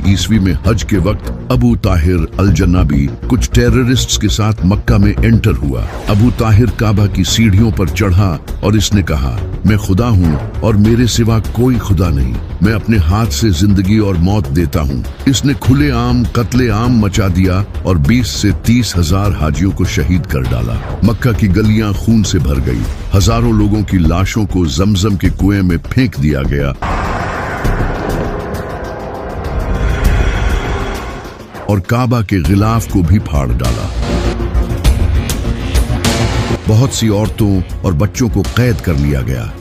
ईस्वी में हज के वक्त अबू ताहिर अल जन्नाबी कुछ टेररिस्ट्स के साथ मक्का में एंटर हुआ। अबू ताहिर काबा की सीढ़ियों पर चढ़ा और इसने कहा, मैं खुदा हूँ और मेरे सिवा कोई खुदा नहीं, मैं अपने हाथ से जिंदगी और मौत देता हूँ। इसने खुलेआम कत्ले-आम मचा दिया और 20 से 30 हजार हाजियों को शहीद कर डाला। मक्का की गलियां खून से भर गई। हजारों लोगों की लाशों को जमजम के कुएं में फेंक दिया गया और काबा के गिलाफ को भी फाड़ डाला। बहुत सी औरतों और बच्चों को कैद कर लिया गया।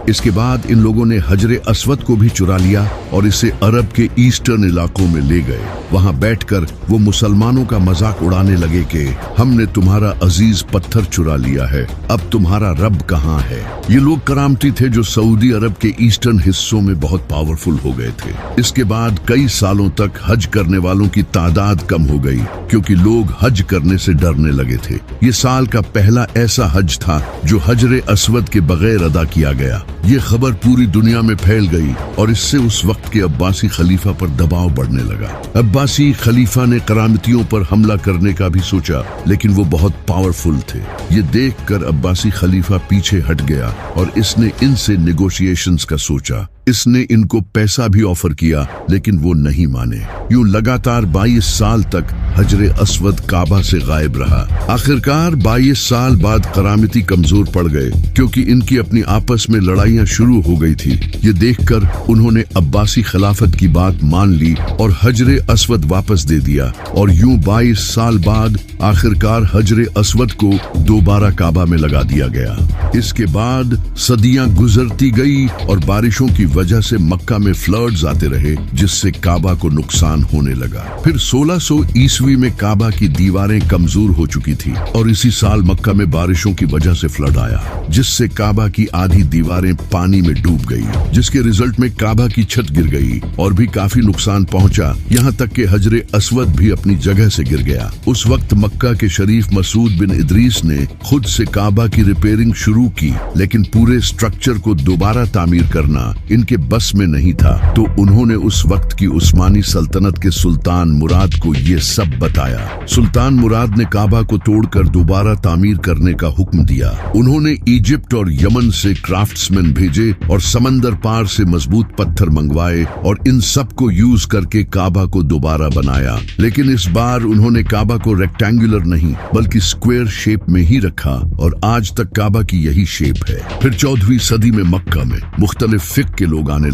इसके बाद इन लोगों ने हजरे अस्वद को भी चुरा लिया और इसे अरब के ईस्टर्न इलाकों में ले गए। वहां बैठकर वो मुसलमानों का मजाक उड़ाने लगे कि हमने तुम्हारा अजीज पत्थर चुरा लिया है, अब तुम्हारा रब कहाँ है। ये लोग करामती थे जो सऊदी अरब के ईस्टर्न हिस्सों में बहुत पावरफुल हो गए थे। इसके बाद कई सालों तक हज करने वालों की तादाद कम हो गई क्योंकि लोग हज करने से डरने लगे थे। ये साल का पहला ऐसा हज था जो हजरे अस्वद के बगैर अदा किया गया। ये खबर पूरी दुनिया में फैल गई और इससे उस वक्त के अब्बासी खलीफा पर दबाव बढ़ने लगा। अब्बासी खलीफा ने करामतियों पर हमला करने का भी सोचा, लेकिन वो बहुत पावरफुल थे। ये देखकर अब्बासी खलीफा पीछे हट गया और इसने इनसे नेगोशिएशंस का सोचा। इसने इनको पैसा भी ऑफर किया, लेकिन वो नहीं माने। यूं लगातार 22 साल तक हजरे अस्वद काबा से गायब रहा। आखिरकार 22 साल बाद करामती कमजोर पड़ गए क्योंकि इनकी अपनी आपस में लड़ाइयां शुरू हो गई थी। ये देखकर उन्होंने अब्बासी खिलाफत की बात मान ली और हजरे अस्वद वापस दे दिया और यूं 22 साल बाद आखिरकार हजरे अस्वद को दोबारा काबा में लगा दिया गया। इसके बाद सदियां गुजरती गई और बारिशों की वजह से मक्का में फ्लड्स आते रहे, जिससे काबा को नुकसान होने लगा। फिर 1600 ईस्वी में काबा की दीवारें कमजोर हो चुकी थी और इसी साल मक्का में बारिशों की वजह से फ्लड आया, जिससे काबा की आधी दीवारें पानी में डूब गई, जिसके रिजल्ट में काबा की छत गिर गई और भी काफी नुकसान पहुंचा। यहाँ तक कि हजरे अस्वद भी अपनी जगह से गिर गया। उस वक्त मक्का के शरीफ मसूद बिन इदरीस ने खुद से काबा की रिपेयरिंग शुरू की, लेकिन पूरे स्ट्रक्चर को दोबारा तामीर करना इनके बस में नहीं था। तो उन्होंने उस वक्त की उस्मानी सल्तनत के सुल्तान मुराद को ये सब बताया। सुल्तान मुराद ने काबा को तोड़कर दोबारा तामीर करने का हुक्म दिया। उन्होंने इजिप्ट और यमन से क्राफ्ट्समैन भेजे और समंदर पार से मजबूत पत्थर मंगवाए और इन सब को यूज करके काबा को दोबारा बनाया। लेकिन इस बार उन्होंने काबा को रेक्टेंगुलर नहीं बल्कि स्क्वायर शेप में ही रखा और आज तक काबा की यही शेप है। फिर 14वीं सदी में मक्का में मुख्तलिफ फिक के लोग आने लगे।